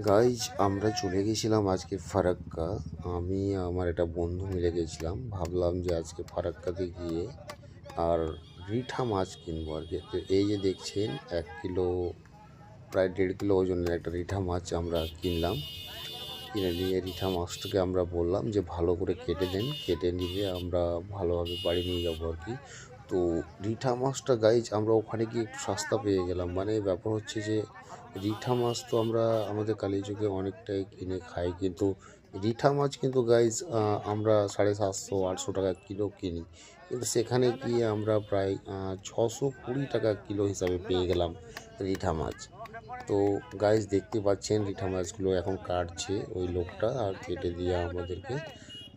Guys আমরা চলে গেছিলাম আজকে ফারাক্কা। আমি আমার একটা বন্ধু মিলে গেছিলাম। ভাবলাম যে আজকে ফারাক্কাতে গিয়ে আর রিঠা মাছ কিনবো আর কি। তো এই যে দেখছেন 1 কিলো প্রায় 1.5 কিলো ওজনের একটা রিঠা মাছ আমরা কিনলাম। কিনে নিয়ে রিঠা মাছটাকে আমরা বললাম যে ভালো করে কেটে দেন, কেটে নিয়ে আমরা ভালোভাবে বাড়ি নিয়ে যাবো আর কি। তো রিঠা মাছটা গাইজ আমরা ওখানে গিয়ে একটু সস্তা পেয়ে গেলাম। মানে ব্যাপার হচ্ছে যে রিঠা মাছ তো আমরা আমাদের কালীচকে অনেকটাই কিনে খাই, কিন্তু রিঠা মাছ কিন্তু গাইজ আমরা 750-800 টাকা কিলো কিনি, কিন্তু সেখানে গিয়ে আমরা প্রায় 620 টাকা কিলো হিসাবে পেয়ে গেলাম রিঠা মাছ। তো গাইজ দেখতে পাচ্ছেন রিঠা মাছগুলো এখন কাটছে ওই লোকটা, আর কেটে দিয়ে আমাদেরকে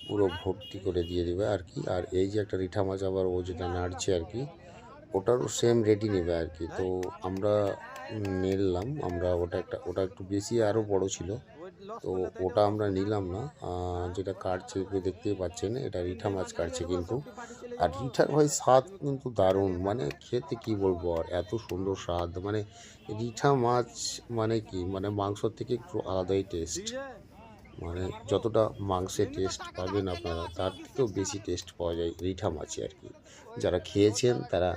পুরো ভর্তি করে দিয়ে দেবে আর কি। আর এই যে একটা রিঠা মাছ আবার ও যেটা নাড়ছে আর কি, ওটারও সেম রেটই নেবে আর কি। তো আমরা নিলাম, আমরা ওটা একটু বেশি আরও বড় ছিল, তো ওটা আমরা নিলাম না। যেটা কাটছে দেখতেই পাচ্ছেন এটা রিঠা মাছ কাটছে কিন্তু। আর রিঠার ভাই স্বাদ কিন্তু দারুণ, মানে খেতে কি বলবো, আর এত সুন্দর স্বাদ। মানে রিঠা মাছ মানে কি, মানে মাংসর থেকে একটু আলাদাই টেস্ট। মানে যতটা মাংসের টেস্ট পাবেন আপনারা তার থেকেও বেশি টেস্ট পাওয়া যায় রিঠা মাছে আর কি। যারা খেয়েছেন তারা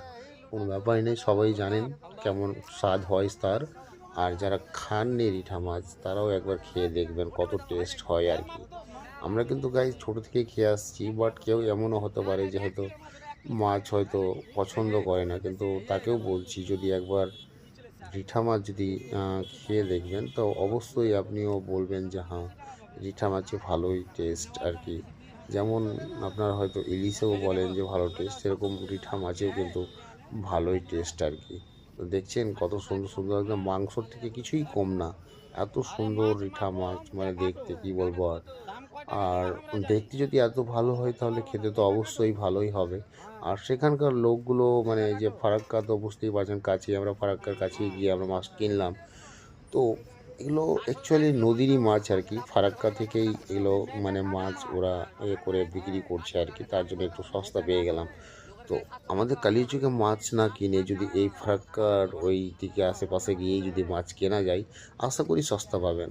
কোনো ব্যাপারই নেই, সবাই জানেন কেমন স্বাদ হয় তার। আর যারা খাননি রিঠা মাছ তারাও একবার খেয়ে দেখবেন কত টেস্ট হয় আর কি। আমরা কিন্তু গাই ছোটো থেকেই খেয়ে আসছি, বাট কেউ এমনও হতে পারে যে হয়তো মাছ হয়তো পছন্দ করে না, কিন্তু তাকেও বলছি যদি একবার রিঠা মাছ যদি খেয়ে দেখবেন তো অবশ্যই আপনিও বলবেন যে হ্যাঁ, রিঠা মাছে ভালোই টেস্ট আর কি। যেমন আপনারা হয়তো ইলিশেও বলেন যে ভালো টেস্ট, সেরকম রিঠা মাছেও কিন্তু ভালোই টেস্ট আর কি। তো দেখছেন কত সুন্দর সুন্দর, একদম মাংসর থেকে কিছুই কম না, এত সুন্দর রিঠা মাছ, মানে দেখতে কি বলবো আর। আর দেখতে যদি এত ভালো হয় তাহলে খেতে তো অবশ্যই ভালোই হবে। আর সেখানকার লোকগুলো মানে যে ফারাক্কা তো বুঝতেই পারছেন কাছেই, আমরা ফারাক্কার কাছেই গিয়ে আমরা মাছ কিনলাম। তো এগুলো অ্যাকচুয়ালি নদীরই মাছ আর কি, ফারাক্কা থেকেই এগুলো মানে মাছ ওরা করে বিক্রি করছে আর কি, তার জন্য একটু সস্তা পেয়ে গেলাম। তো আমাদের কালিয়াচকে মাছ না কিনে যদি এই ফারাক্কার ওই দিকে আশেপাশে গিয়েই যদি মাছ কেনা যায়, আশা করি সস্তা পাবেন।